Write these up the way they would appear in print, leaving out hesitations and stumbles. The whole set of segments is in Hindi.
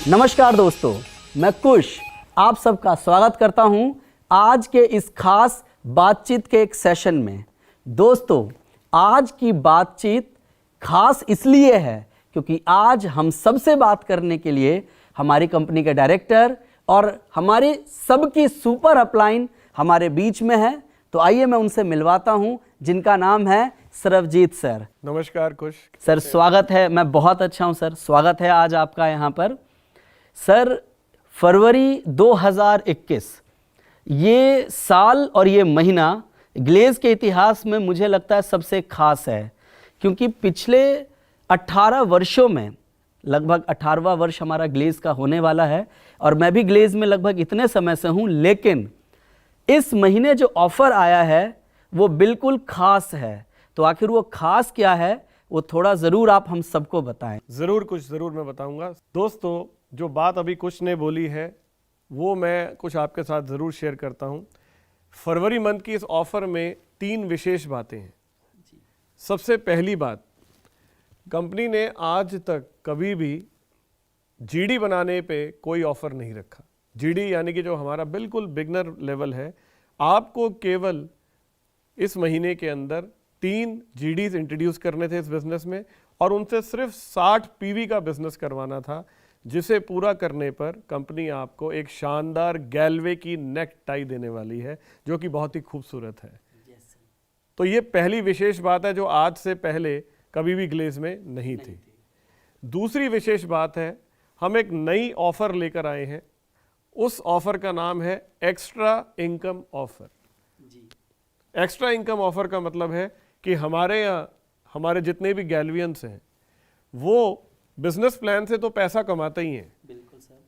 नमस्कार दोस्तों, मैं कुश आप सबका स्वागत करता हूं आज के इस खास बातचीत के एक सेशन में। दोस्तों, आज की बातचीत खास इसलिए है क्योंकि आज हम सबसे बात करने के लिए हमारी कंपनी के डायरेक्टर और हमारे सबकी सुपर अपलाइन हमारे बीच में है। तो आइए मैं उनसे मिलवाता हूं, जिनका नाम है सरवजीत सर। नमस्कार कुश सर, स्वागत है। मैं बहुत अच्छा हूं सर, स्वागत है आज आपका यहाँ पर। सर, फरवरी 2021 ये साल और ये महीना ग्लेज के इतिहास में मुझे लगता है सबसे खास है, क्योंकि पिछले 18 वर्षों में लगभग 18वां वर्ष हमारा ग्लेज का होने वाला है और मैं भी ग्लेज में लगभग इतने समय से हूँ। लेकिन इस महीने जो ऑफर आया है वो बिल्कुल खास है। तो आखिर वो खास क्या है, वो थोड़ा ज़रूर आप हम सबको बताएं। ज़रूर मैं बताऊंगा। दोस्तों, जो बात अभी कुश ने बोली है वो मैं कुछ आपके साथ ज़रूर शेयर करता हूं। फरवरी मंथ की इस ऑफ़र में 3 विशेष बातें हैं। सबसे पहली बात, कंपनी ने आज तक कभी भी जीडी बनाने पे कोई ऑफ़र नहीं रखा। जीडी यानी कि जो हमारा बिल्कुल बिगनर लेवल है। आपको केवल इस महीने के अंदर 3 जीडीज इंट्रोड्यूस करने थे इस बिज़नेस में और उनसे सिर्फ 60 पीवी का बिज़नेस करवाना था, जिसे पूरा करने पर कंपनी आपको एक शानदार गैल्वे की नेक टाई देने वाली है, जो कि बहुत ही खूबसूरत है। तो ये पहली विशेष बात है जो आज से पहले कभी भी ग्लेज में नहीं थी। दूसरी विशेष बात है, हम एक नई ऑफ़र लेकर आए हैं। उस ऑफ़र का नाम है extra income offer. Extra income offer का मतलब है कि हमारे यहाँ हमारे जितने भी गैल्वियंस हैं वो बिजनेस प्लान से तो पैसा कमाते ही हैं। बिल्कुल सर।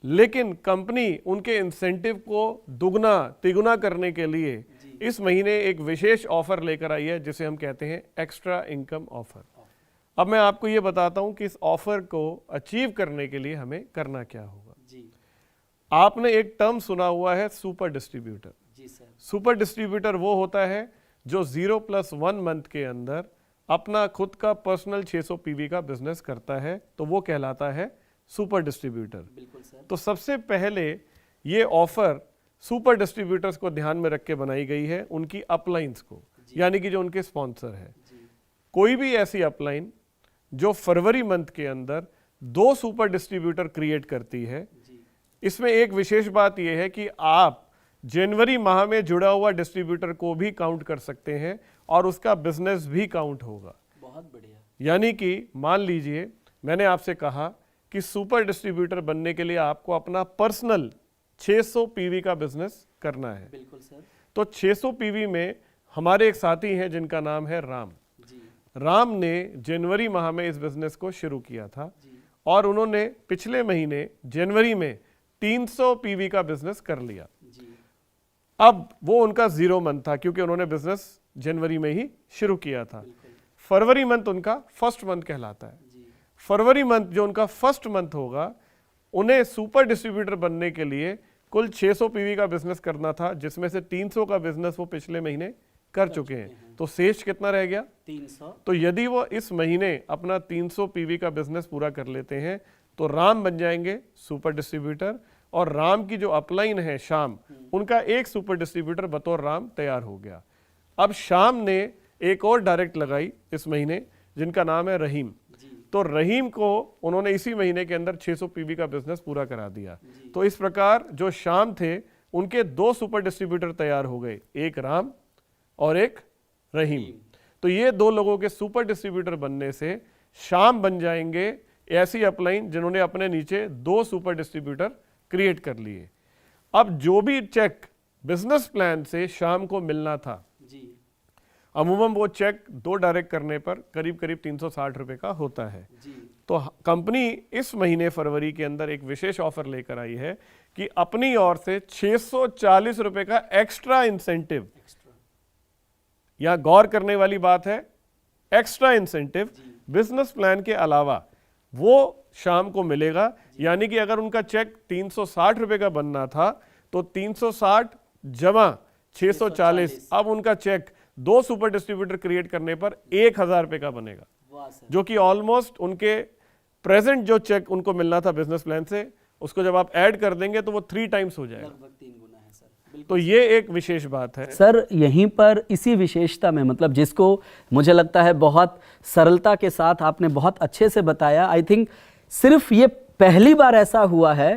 लेकिन कंपनी उनके इंसेंटिव को दुगना तिगुना करने के लिए इस महीने एक विशेष ऑफर लेकर आई है, जिसे हम कहते हैं एक्स्ट्रा इनकम ऑफर। अब मैं आपको ये बताता हूं कि इस ऑफर को अचीव करने के लिए हमें करना क्या होगा। जी। आपने एक टर्म सुना हुआ है, सुपर डिस्ट्रीब्यूटर। जी सर। सुपर डिस्ट्रीब्यूटर वो होता है जो 0+1 मंथ के अंदर अपना खुद का पर्सनल 600 पीवी का बिजनेस करता है, तो वो कहलाता है सुपर डिस्ट्रीब्यूटर। बिल्कुल सर। तो सबसे पहले ये ऑफर सुपर डिस्ट्रीब्यूटर्स को ध्यान में रख के बनाई गई है, उनकी अपलाइंस को, यानी कि जो उनके स्पॉन्सर है। कोई भी ऐसी अपलाइन जो फरवरी मंथ के अंदर 2 सुपर डिस्ट्रीब्यूटर क्रिएट करती है, इसमें एक विशेष बात यह है कि आप जनवरी माह में जुड़ा हुआ डिस्ट्रीब्यूटर को भी काउंट कर सकते हैं और उसका बिजनेस भी काउंट होगा। बहुत बढ़िया। यानी कि मान लीजिए मैंने आपसे कहा कि सुपर डिस्ट्रीब्यूटर बनने के लिए आपको अपना पर्सनल 600 पीवी का बिजनेस करना है। बिल्कुल सर। तो 600 पीवी में हमारे एक साथी हैं जिनका नाम है राम। राम ने जनवरी माह में इस बिजनेस को शुरू किया था और उन्होंने पिछले महीने जनवरी में 300 पीवी का बिजनेस कर लिया। अब वो उनका 0 मंथ था, क्योंकि उन्होंने बिजनेस जनवरी में ही शुरू किया था। फरवरी मंथ उनका फर्स्ट मंथ कहलाता है। फरवरी मंथ जो उनका फर्स्ट मंथ होगा, उन्हें सुपर डिस्ट्रीब्यूटर बनने के लिए कुल 600 पीवी का बिजनेस करना था, जिसमें से 300 का बिजनेस वो पिछले महीने कर चुके हैं। तो शेष कितना रह गया? 300। तो यदि वो इस महीने अपना 300 पीवी का बिजनेस पूरा कर लेते हैं तो राम बन जाएंगे सुपर डिस्ट्रीब्यूटर, और राम की जो अपलाइन है शाम, उनका एक सुपर डिस्ट्रीब्यूटर बतौर राम तैयार हो गया। अब शाम ने एक और डायरेक्ट लगाई इस महीने, जिनका नाम है रहीम। तो रहीम को उन्होंने इसी महीने के अंदर 600 पीवी का बिजनेस पूरा करा दिया। तो इस प्रकार जो शाम थे उनके 2 सुपर डिस्ट्रीब्यूटर तैयार हो गए, एक राम और एक रहीम। तो ये 2 लोगों के सुपर डिस्ट्रीब्यूटर बनने से शाम बन जाएंगे ऐसी अपलाइन जिन्होंने अपने नीचे 2 सुपर डिस्ट्रीब्यूटर क्रिएट कर लिए। अब जो भी चेक बिजनेस प्लान से शाम को मिलना था, अमूमन वो चेक 2 डायरेक्ट करने पर करीब करीब 360 रुपए का होता है। तो कंपनी इस महीने फरवरी के अंदर एक विशेष ऑफर लेकर आई है कि अपनी ओर से 640 रुपए का एक्स्ट्रा इंसेंटिव, यहां गौर करने वाली बात है, एक्स्ट्रा इंसेंटिव बिजनेस प्लान के अलावा वो शाम को मिलेगा। यानी कि अगर उनका चेक 360 रुपए का बनना था तो 360 जमा 640, अब उनका चेक 2 सुपर डिस्ट्रीब्यूटर क्रिएट करने पर 1000 रुपए का बनेगा, जो कि ऑलमोस्ट उनके प्रेजेंट जो चेक उनको मिलना था बिजनेस प्लान से, उसको जब आप ऐड कर देंगे तो वो 3 टाइम्स हो जाएगा। लगभग 3 गुना है सर। तो ये एक विशेष बात है सर। यहीं पर इसी विशेषता में, मतलब जिसको मुझे लगता है बहुत सरलता के साथ आपने बहुत अच्छे से बताया, आई थिंक सिर्फ ये पहली बार ऐसा हुआ है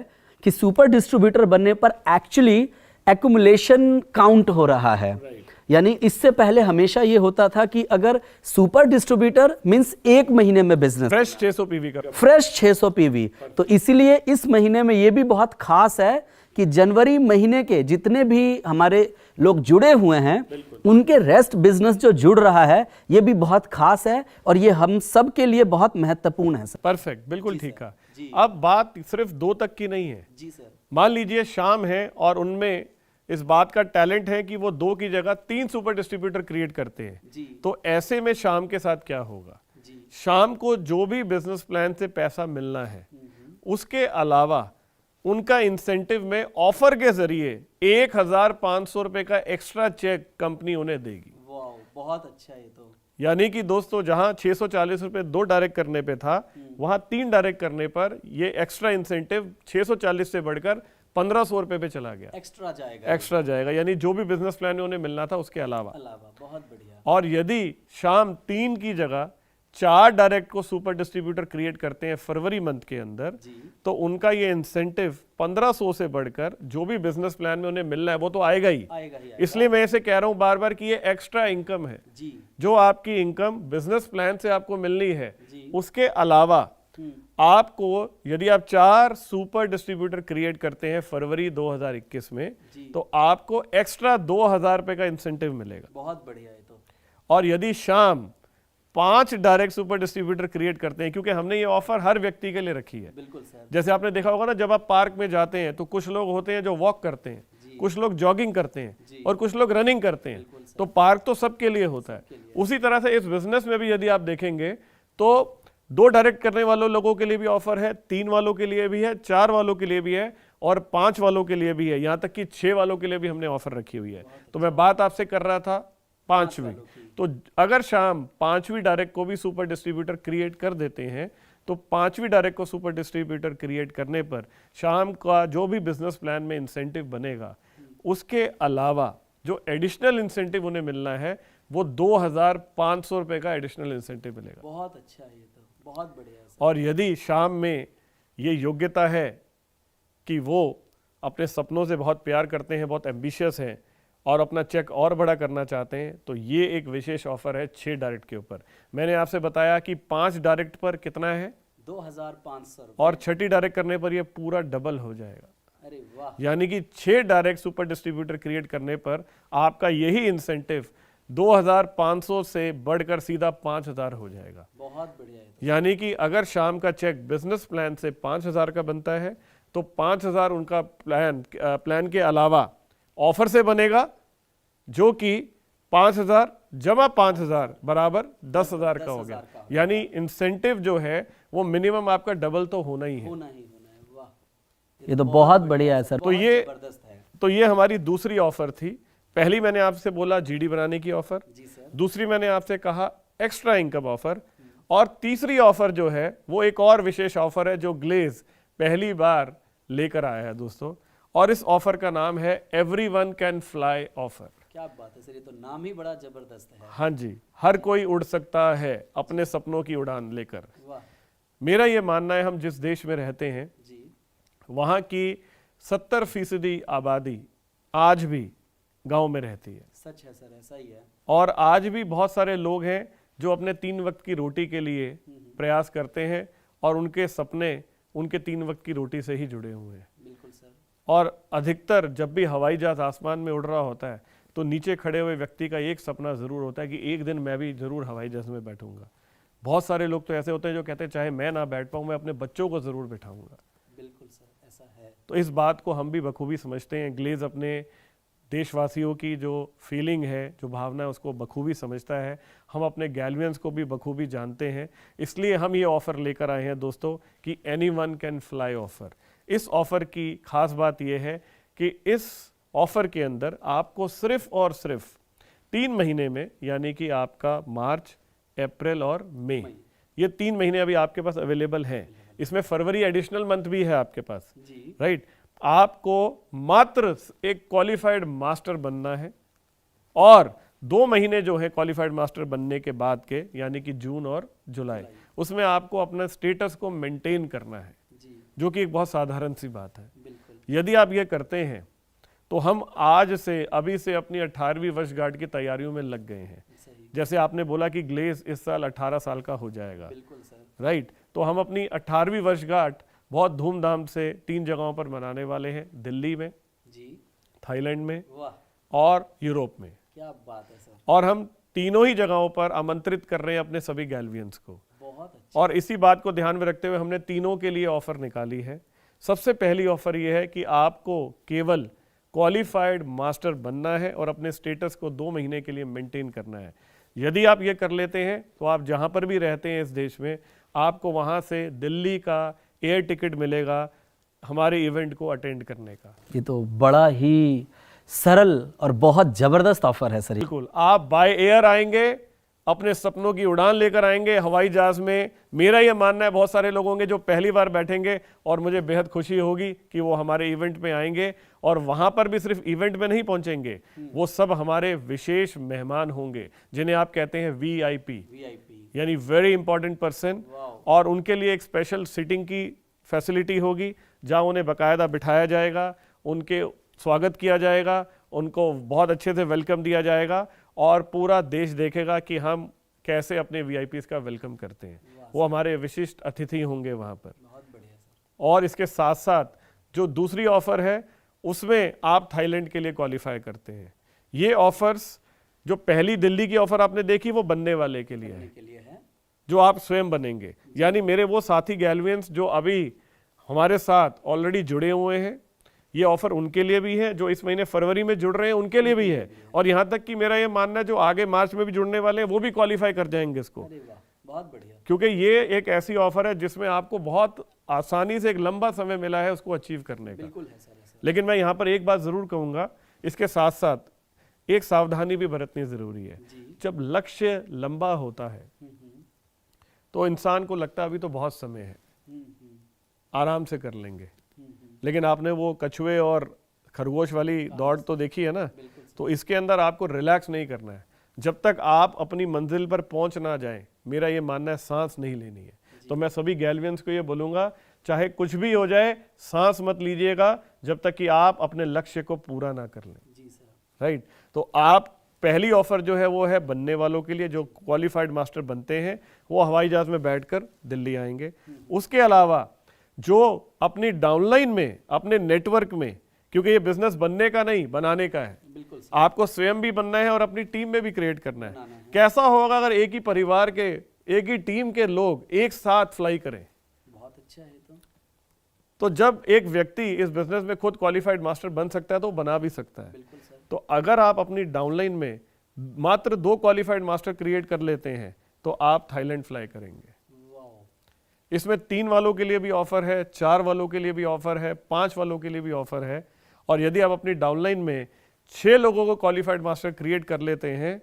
कि सुपर डिस्ट्रीब्यूटर बनने पर एक्चुअली एक्युमुलेशन काउंट हो रहा है। यानी इससे पहले हमेशा ये होता था कि अगर सुपर डिस्ट्रीब्यूटर मींस 1 महीने में बिजनेस फ्रेश 600 पीवी का, फ्रेश 600 पीवी, तो इसीलिए इस महीने में ये भी बहुत खास है कि जनवरी महीने के जितने भी हमारे लोग जुड़े हुए हैं उनके रेस्ट बिजनेस जो जुड़ रहा है ये भी बहुत खास है और ये हम सब के लिए बहुत महत्वपूर्ण है सर। परफेक्ट, बिल्कुल ठीक है। अब बात सिर्फ 2 तक की नहीं है जी सर। मान लीजिए शाम है और उनमें इस बात का टैलेंट है कि वो 2 की जगह 3 सुपर डिस्ट्रीब्यूटर क्रिएट करते हैं जी। तो ऐसे में शाम के साथ क्या होगा जी। शाम को जो भी बिजनेस प्लान से पैसा मिलना है उसके अलावा उनका इंसेंटिव में ऑफर के जरिए 1,500 रुपए का एक्स्ट्रा चेक कंपनी उन्हें देगी। वाह, बहुत अच्छा है। तो यानी कि दोस्तों जहां 640 रुपए 2 डायरेक्ट करने पे था वहां 3 डायरेक्ट करने पर ये एक्स्ट्रा इंसेंटिव 640 से बढ़कर 1500 रुपए पे चला गया। एक्स्ट्रा जाएगा यानी जो भी बिजनेस प्लान उन्हें मिलना था उसके अलावा। बहुत बढ़िया। और यदि शाम 3 की जगह 4 डायरेक्ट को सुपर डिस्ट्रीब्यूटर क्रिएट करते हैं फरवरी मंथ के अंदर तो उनका ये इंसेंटिव 1500 से बढ़कर जो भी बिजनेस प्लान में उन्हें मिलना है वो तो आएगा ही। इसलिए मैं इसे कह रहा हूं बार बार कि ये एक्स्ट्रा इनकम है जी। जो आपकी इनकम बिजनेस प्लान से आपको मिलनी है उसके अलावा आपको यदि आप 4 सुपर डिस्ट्रीब्यूटर क्रिएट करते हैं फरवरी 2021 में तो आपको एक्स्ट्रा 2000 रुपए का इंसेंटिव मिलेगा। बहुत बढ़िया है। तो और यदि शाम 5 डायरेक्ट सुपर डिस्ट्रीब्यूटर क्रिएट करते हैं क्योंकि हमने ये ऑफर हर व्यक्ति के लिए रखी है। बिल्कुल सर। जैसे आपने देखा होगा ना जब आप पार्क में जाते हैं तो कुछ लोग होते हैं जो वॉक करते हैं, कुछ लोग जॉगिंग करते हैं और कुछ लोग रनिंग करते हैं। तो पार्क तो सबके लिए होता है। उसी तरह से इस बिजनेस में भी यदि आप देखेंगे तो 2 डायरेक्ट करने वालों लोगों के लिए भी ऑफर है, 3 वालों के लिए भी है, 4 वालों के लिए भी है और 5 वालों के लिए भी है, यहां तक कि 6 वालों के लिए भी हमने ऑफर रखी हुई है। तो मैं बात आपसे कर रहा था 5वीं। तो अगर शाम 5वीं डायरेक्ट को भी सुपर डिस्ट्रीब्यूटर क्रिएट कर देते हैं तो 5वीं डायरेक्ट को सुपर डिस्ट्रीब्यूटर क्रिएट करने पर शाम का जो भी बिजनेस प्लान में इंसेंटिव बनेगा उसके अलावा जो एडिशनल इंसेंटिव उन्हें मिलना है वो 2,500 रुपए का एडिशनल इंसेंटिव मिलेगा। बहुत अच्छा है। ये तो बहुत बढ़िया है। और यदि शाम में ये योग्यता है कि वो अपने सपनों से बहुत प्यार करते हैं, बहुत एम्बिशियस हैं और अपना चेक और बड़ा करना चाहते हैं तो ये एक विशेष ऑफर है 6 डायरेक्ट के ऊपर। मैंने आपसे बताया कि 5 डायरेक्ट पर कितना है 2,500 और 6ठी डायरेक्ट करने पर ये पूरा डबल हो जाएगा। अरे वाह। यानी कि 6 डायरेक्ट सुपर डिस्ट्रीब्यूटर क्रिएट करने पर आपका यही इंसेंटिव 2,500 से बढ़कर सीधा 5,000 हो जाएगा। बहुत बढ़िया है। यानी कि अगर शाम का चेक बिजनेस प्लान से 5,000 का बनता है तो 5,000 उनका प्लान के अलावा ऑफर से बनेगा जो कि 5,000 जमा 5,000 बराबर 10,000 का हो गया। यानी इंसेंटिव जो है वो मिनिमम आपका डबल तो होना ही है। वाह, ये तो बहुत बढ़िया है सर। तो ये हमारी दूसरी ऑफर थी। पहली मैंने आपसे बोला जीडी बनाने की ऑफर, दूसरी मैंने आपसे कहा एक्स्ट्रा इनकम ऑफर और तीसरी ऑफर जो है वो एक और विशेष ऑफर है जो ग्लेज पहली बार लेकर आया है दोस्तों और इस ऑफर का नाम है एवरीवन कैन फ्लाई ऑफर। क्या बात है सर, ये तो नाम ही बड़ा जबरदस्त है। हाँ जी, हर कोई उड़ सकता है अपने सपनों की उड़ान लेकर। मेरा ये मानना है हम जिस देश में रहते हैं वहाँ की 70% आबादी आज भी गांव में रहती है। सच है सर, ऐसा ही है। और आज भी बहुत सारे लोग हैं जो अपने 3 वक्त की रोटी के लिए प्रयास करते हैं और उनके सपने उनके 3 वक्त की रोटी से ही जुड़े हुए हैं। बिल्कुल सर। और अधिकतर जब भी हवाई जहाज आसमान में उड़ रहा होता है तो नीचे खड़े हुए व्यक्ति का एक सपना जरूर होता है कि एक दिन मैं भी जरूर हवाई जहाज में बैठूंगा। बहुत सारे लोग तो ऐसे होते हैं जो कहते हैं चाहे मैं ना बैठ पाऊं मैं अपने बच्चों को जरूर बैठाऊंगा। बिल्कुल सर, ऐसा है। तो इस बात को हम भी बखूबी समझते हैं। ग्लेज अपने देशवासियों की जो फीलिंग है, जो भावना है, उसको बखूबी समझता है। हम अपने गैलवियंस को भी बखूबी जानते हैं, इसलिए हम ये ऑफ़र लेकर आए हैं दोस्तों कि एनीवन कैन फ्लाई ऑफ़र। इस ऑफ़र की खास बात यह है कि इस ऑफ़र के अंदर आपको सिर्फ और सिर्फ 3 महीने में, यानी कि आपका मार्च, अप्रैल और मई, ये 3 महीने अभी आपके पास अवेलेबल हैं। इसमें फरवरी एडिशनल मंथ भी है आपके पास, जी राइट। आपको मात्र एक क्वालिफाइड मास्टर बनना है और 2 महीने जो है क्वालिफाइड मास्टर बनने के बाद के, यानी कि जून और जुलाई, उसमें आपको अपना स्टेटस को मेंटेन करना है, जो कि एक बहुत साधारण सी बात है। यदि आप ये करते हैं तो हम आज से, अभी से अपनी 18वीं वर्षगांठ की तैयारियों में लग गए हैं। जैसे आपने बोला कि ग्लेज इस साल 18 साल का हो जाएगा, राइट। तो हम अपनी 18वीं वर्षगांठ बहुत धूमधाम से 3 जगहों पर मनाने वाले हैं, दिल्ली में, थाईलैंड में और यूरोप में। क्या बात है सर। और हम तीनों ही जगहों पर आमंत्रित कर रहे हैं अपने सभी गैल्वियंस को। बहुत अच्छा। और इसी बात को ध्यान में रखते हुए हमने तीनों के लिए ऑफर निकाली है। सबसे पहली ऑफर यह है कि आपको केवल क्वालिफाइड मास्टर बनना है और अपने स्टेटस को 2 महीने के लिए मेंटेन करना है। यदि आप ये कर लेते हैं तो आप जहां पर भी रहते हैं इस देश में, आपको वहां से दिल्ली का एयर टिकट मिलेगा हमारे इवेंट को अटेंड करने का। ये तो बड़ा ही सरल और बहुत जबरदस्त ऑफर है सर। बिल्कुल, आप बाय एयर आएंगे, अपने सपनों की उड़ान लेकर आएंगे हवाई जहाज में। मेरा ये मानना है बहुत सारे लोग होंगे जो पहली बार बैठेंगे और मुझे बेहद खुशी होगी कि वो हमारे इवेंट में आएंगे और वहां पर भी सिर्फ इवेंट में नहीं पहुंचेंगे, वो सब हमारे विशेष मेहमान होंगे जिन्हें आप कहते हैं वीआईपी, यानी वेरी इंपॉर्टेंट पर्सन। और उनके लिए एक स्पेशल सिटिंग की फैसिलिटी होगी जहां उन्हें बाकायदा बिठाया जाएगा, उनके स्वागत किया जाएगा, उनको बहुत अच्छे से वेलकम दिया जाएगा और पूरा देश देखेगा कि हम कैसे अपने वीआईपीज़ का वेलकम करते हैं। वो हमारे विशिष्ट अतिथि होंगे वहाँ पर। और इसके साथ साथ जो दूसरी ऑफर है उसमें आप थाईलैंड के लिए क्वालिफाई करते हैं। ये ऑफर्स, जो पहली दिल्ली की ऑफर आपने देखी, वो बनने वाले के लिए है, जो आप स्वयं बनेंगे। यानी मेरे वो साथी गैल्वियंस जो अभी हमारे साथ ऑलरेडी जुड़े हुए हैं, ये ऑफर उनके लिए भी है, जो इस महीने फरवरी में जुड़ रहे हैं उनके लिए भी है, और यहाँ तक कि मेरा ये मानना है जो आगे मार्च में भी जुड़ने वाले हैं वो भी क्वालिफाई कर जाएंगे इसको। बहुत बढ़िया। क्योंकि ये एक ऐसी ऑफर है जिसमें आपको बहुत आसानी से एक लंबा समय मिला है उसको अचीव करने का। बिल्कुल है सर। लेकिन मैं यहाँ पर एक बात जरूर कहूँगा, इसके साथ साथ एक सावधानी भी बरतनी जरूरी है। जब लक्ष्य लंबा होता है तो इंसान को लगता है अभी तो बहुत समय है, आराम से कर लेंगे। लेकिन आपने वो कछुए और खरगोश वाली दौड़ तो देखी है ना, तो इसके अंदर आपको रिलैक्स नहीं करना है। जब तक आप अपनी मंजिल पर पहुंच ना जाएं, मेरा ये मानना है सांस नहीं लेनी है। तो मैं सभी गैल्वियंस को ये बोलूंगा, चाहे कुछ भी हो जाए सांस मत लीजिएगा जब तक कि आप अपने लक्ष्य को पूरा ना कर लें। राइट। तो आप पहली ऑफर जो है वो है बनने वालों के लिए, जो क्वालिफाइड मास्टर बनते हैं वो हवाई जहाज में बैठकर दिल्ली आएंगे। उसके अलावा जो अपनी डाउनलाइन में, अपने नेटवर्क में, क्योंकि ये बिजनेस बनने का नहीं बनाने का है, आपको स्वयं भी बनना है और अपनी टीम में भी क्रिएट करना है। कैसा होगा अगर एक ही परिवार के, एक ही टीम के लोग एक साथ फ्लाई करें? बहुत अच्छा है। तो जब एक व्यक्ति इस बिजनेस में खुद क्वालिफाइड मास्टर बन सकता है तो बना भी सकता है। तो अगर आप अपनी डाउनलाइन में मात्र 2 क्वालिफाइड मास्टर क्रिएट कर लेते हैं तो आप थाईलैंड फ्लाई करेंगे। इसमें 3 वालों के लिए भी ऑफर है, 4 वालों के लिए भी ऑफर है, 5 वालों के लिए भी ऑफर है। और यदि आप अपनी डाउनलाइन में 6 लोगों को क्वालिफाइड मास्टर क्रिएट कर लेते हैं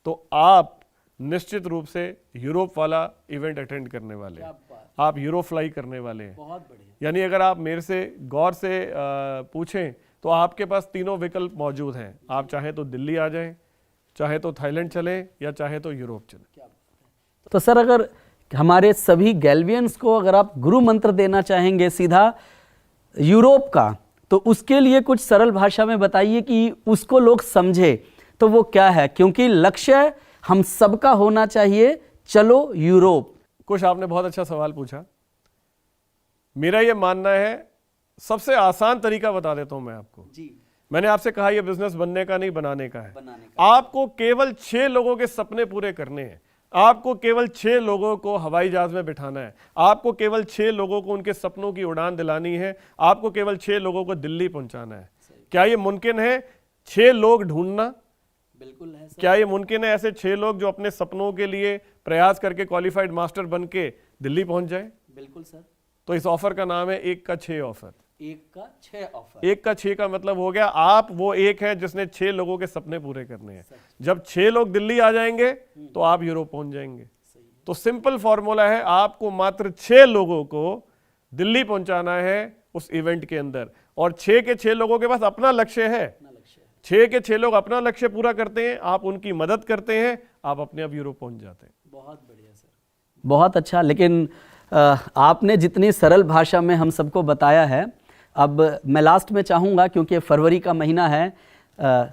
तो आप निश्चित रूप से यूरोप वाला इवेंट अटेंड करने वाले हैं, आप यूरोप फ्लाई करने वाले हैं। बहुत बढ़िया। यानी अगर आप मेरे से गौर से पूछें तो आपके पास तीनों विकल्प मौजूद हैं। आप चाहे तो दिल्ली आ जाएं, चाहे तो थाईलैंड चलें, या चाहे तो यूरोप चलें। तो सर, अगर हमारे सभी गैल्वियंस को अगर आप गुरु मंत्र देना चाहेंगे सीधा यूरोप का, तो उसके लिए कुछ सरल भाषा में बताइए कि उसको लोग समझे, तो वो क्या है? क्योंकि लक्ष्य हम सबका होना चाहिए, चलो यूरोप। कुछ आपने बहुत अच्छा सवाल पूछा। मेरा ये मानना है, सबसे आसान तरीका बता देता हूं मैं आपको। मैंने आपसे कहा यह बिजनेस बनने का नहीं बनाने का है। आपको केवल 6 लोगों के सपने पूरे करने हैं। आपको केवल 6 लोगों को हवाई जहाज में बिठाना है। आपको केवल 6 लोगों को उनके सपनों की उड़ान दिलानी है। आपको केवल 6 लोगों को दिल्ली पहुंचाना है। क्या ये मुमकिन है 6 लोग ढूंढना? बिल्कुल है सर। क्या ये मुमकिन है ऐसे 6 लोग जो अपने सपनों के लिए प्रयास करके क्वालिफाइड मास्टर बन के दिल्ली पहुंच जाए? बिल्कुल सर। तो इस ऑफर का नाम है 1 का 6 ऑफर। 1 का 6 ऑफर। 1 का 6 का मतलब हो गया आप वो एक है जिसने 6 लोगों के सपने पूरे करने हैं। जब 6 लोग दिल्ली आ जाएंगे तो आप यूरोप पहुंच जाएंगे। तो सिंपल फॉर्मूला है, आपको मात्र 6 लोगों को दिल्ली पहुंचाना है उस इवेंट के अंदर, और 6 के 6 लोगों के पास अपना लक्ष्य है। 6 के 6 लोग अपना लक्ष्य पूरा करते हैं, आप उनकी मदद करते हैं, आप अपने आप यूरोप पहुंच जाते हैं। बहुत बढ़िया सर, बहुत अच्छा। लेकिन आपने जितनी सरल भाषा में हम सबको बताया है, अब मैं लास्ट में चाहूँगा, क्योंकि फरवरी का महीना है,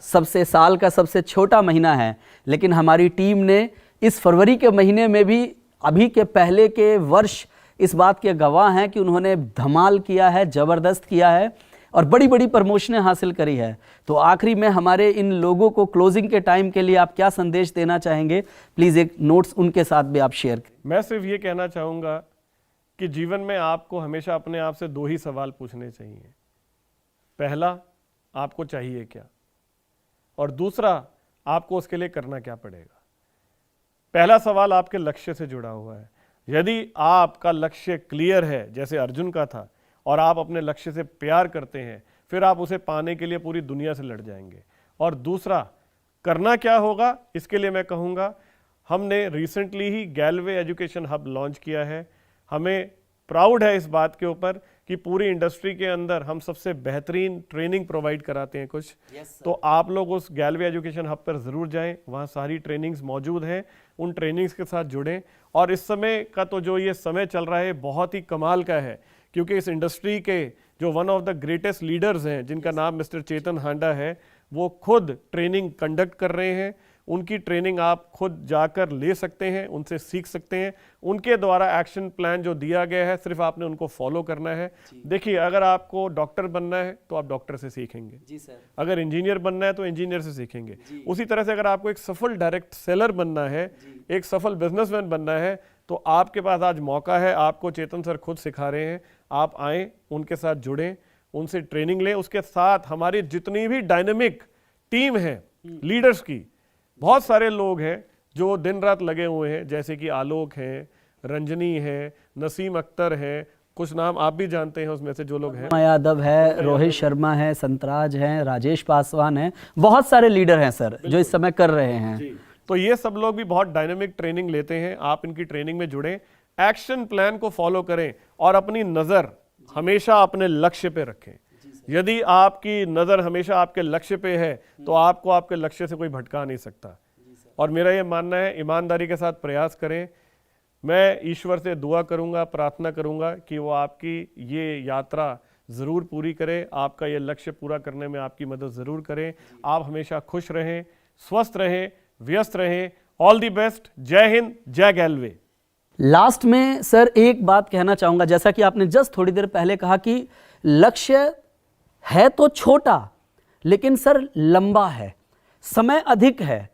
सबसे साल का सबसे छोटा महीना है, लेकिन हमारी टीम ने इस फरवरी के महीने में भी अभी के पहले के वर्ष इस बात के गवाह हैं कि उन्होंने धमाल किया है, ज़बरदस्त किया है और बड़ी बड़ी प्रमोशनें हासिल करी है। तो आखिरी में हमारे इन लोगों को क्लोजिंग के टाइम के लिए आप क्या संदेश देना चाहेंगे? प्लीज़ एक नोट्स उनके साथ भी आप शेयर करें। मैं सिर्फ ये कहना चाहूँगा कि जीवन में आपको हमेशा अपने आप से 2 ही सवाल पूछने चाहिए। पहला, आपको चाहिए क्या, और दूसरा, आपको उसके लिए करना क्या पड़ेगा। पहला सवाल आपके लक्ष्य से जुड़ा हुआ है। यदि आपका लक्ष्य क्लियर है, जैसे अर्जुन का था, और आप अपने लक्ष्य से प्यार करते हैं, फिर आप उसे पाने के लिए पूरी दुनिया से लड़ जाएंगे। और दूसरा, करना क्या होगा, इसके लिए मैं कहूँगा, हमने रिसेंटली ही गैलवे एजुकेशन हब लॉन्च किया है। हमें प्राउड है इस बात के ऊपर कि पूरी इंडस्ट्री के अंदर हम सबसे बेहतरीन ट्रेनिंग प्रोवाइड कराते हैं कुछ। तो आप लोग उस गैलवे एजुकेशन हब पर ज़रूर जाएं, वहाँ सारी ट्रेनिंग्स मौजूद हैं, उन ट्रेनिंग्स के साथ जुड़ें। और इस समय का तो जो ये समय चल रहा है बहुत ही कमाल का है, क्योंकि इस इंडस्ट्री के जो one of the greatest leaders हैं, जिनका नाम मिस्टर चेतन हांडा है, वो खुद ट्रेनिंग कंडक्ट कर रहे हैं। उनकी ट्रेनिंग आप खुद जाकर ले सकते हैं, उनसे सीख सकते हैं। उनके द्वारा एक्शन प्लान जो दिया गया है, सिर्फ आपने उनको फॉलो करना है। देखिए, अगर आपको डॉक्टर बनना है तो आप डॉक्टर से सीखेंगे जी सर। अगर इंजीनियर बनना है तो इंजीनियर से सीखेंगे। उसी तरह से अगर आपको एक सफल डायरेक्ट सेलर बनना है, एक सफल बिजनेसमैन बनना है, तो आपके पास आज मौका है। आपको चेतन सर खुद सिखा रहे हैं, आप आएँ, उनके साथ जुड़ें, उनसे ट्रेनिंग लें। उसके साथ हमारी जितनी भी डायनेमिक टीम है लीडर्स की, बहुत सारे लोग हैं जो दिन रात लगे हुए हैं, जैसे कि आलोक हैं, रंजनी है, नसीम अख्तर है, कुछ नाम आप भी जानते हैं उसमें से जो लोग हैं, यादव है, रोहित शर्मा है, संतराज हैं, राजेश पासवान हैं, बहुत सारे लीडर हैं सर जो इस समय कर रहे हैं। तो ये सब लोग भी बहुत डायनेमिक ट्रेनिंग लेते हैं। आप इनकी ट्रेनिंग में जुड़ें, एक्शन प्लान को फॉलो करें और अपनी नज़र हमेशा अपने लक्ष्य पे रखें। यदि आपकी नज़र हमेशा आपके लक्ष्य पे है तो आपको आपके लक्ष्य से कोई भटका नहीं सकता। और मेरा ये मानना है, ईमानदारी के साथ प्रयास करें। मैं ईश्वर से दुआ करूंगा, प्रार्थना करूंगा कि वो आपकी ये यात्रा ज़रूर पूरी करे, आपका ये लक्ष्य पूरा करने में आपकी मदद ज़रूर करें। आप हमेशा खुश रहें, स्वस्थ रहें, व्यस्त रहें। All the best. जय हिंद, जय गैलवे। लास्ट में सर एक बात कहना चाहूँगा, जैसा कि आपने जस्ट थोड़ी देर पहले कहा कि लक्ष्य है तो छोटा, लेकिन सर लंबा है, समय अधिक है।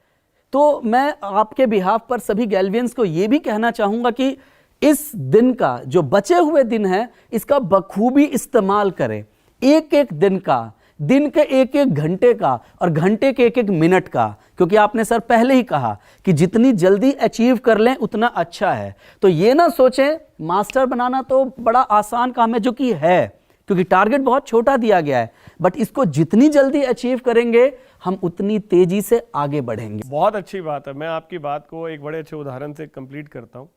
तो मैं आपके बिहाफ पर सभी गैलवियंस को यह भी कहना चाहूँगा कि इस दिन का जो बचे हुए दिन है, इसका बखूबी इस्तेमाल करें। एक एक दिन का, दिन के एक एक घंटे का और घंटे के एक एक मिनट का, क्योंकि आपने सर पहले ही कहा कि जितनी जल्दी अचीव कर लें उतना अच्छा है। तो ये ना सोचें मास्टर बनाना तो बड़ा आसान काम है, जो कि है, क्योंकि टारगेट बहुत छोटा दिया गया है, बट इसको जितनी जल्दी अचीव करेंगे हम उतनी तेजी से आगे बढ़ेंगे। बहुत अच्छी बात है। मैं आपकी बात को एक बड़े अच्छे उदाहरण से कंप्लीट करता हूँ।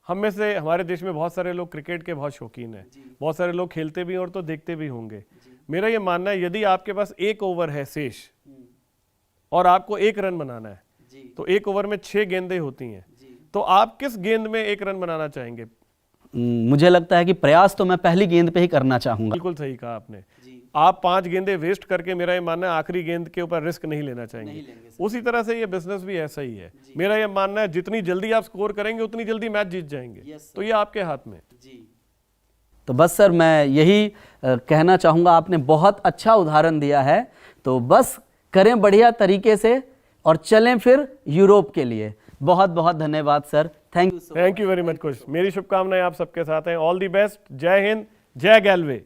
हम में से, हमारे देश में बहुत सारे लोग क्रिकेट के बहुत शौकीन हैं, बहुत सारे लोग खेलते भी हैं और तो देखते भी होंगे। मेरा ये मानना है, यदि आपके पास 1 ओवर है शेष और आपको 1 रन बनाना है, तो 1 ओवर में 6 गेंदें होती हैं, तो आप किस गेंद में 1 रन बनाना चाहेंगे? मुझे लगता है कि प्रयास तो मैं पहली गेंद पे ही करना चाहूंगा। बिल्कुल सही कहा आपने। आप 5 गेंदें वेस्ट करके, मेरा ये मानना है, आखिरी गेंद के ऊपर रिस्क नहीं लेना चाहेंगे। उसी तरह से ये बिजनेस भी ऐसा ही है। मेरा ये मानना है, जितनी जल्दी आप स्कोर करेंगे उतनी जल्दी मैच जीत जाएंगे। तो ये आपके हाथ में। तो बस सर मैं यही कहना चाहूँगा, आपने बहुत अच्छा उदाहरण दिया है। तो बस करें बढ़िया तरीके से और चलें फिर यूरोप के लिए। बहुत बहुत धन्यवाद sir. Thank you very much. मेरी शुभकामनाएं आप सबके साथ हैं। All the best. जय हिंद, जय गैलवे।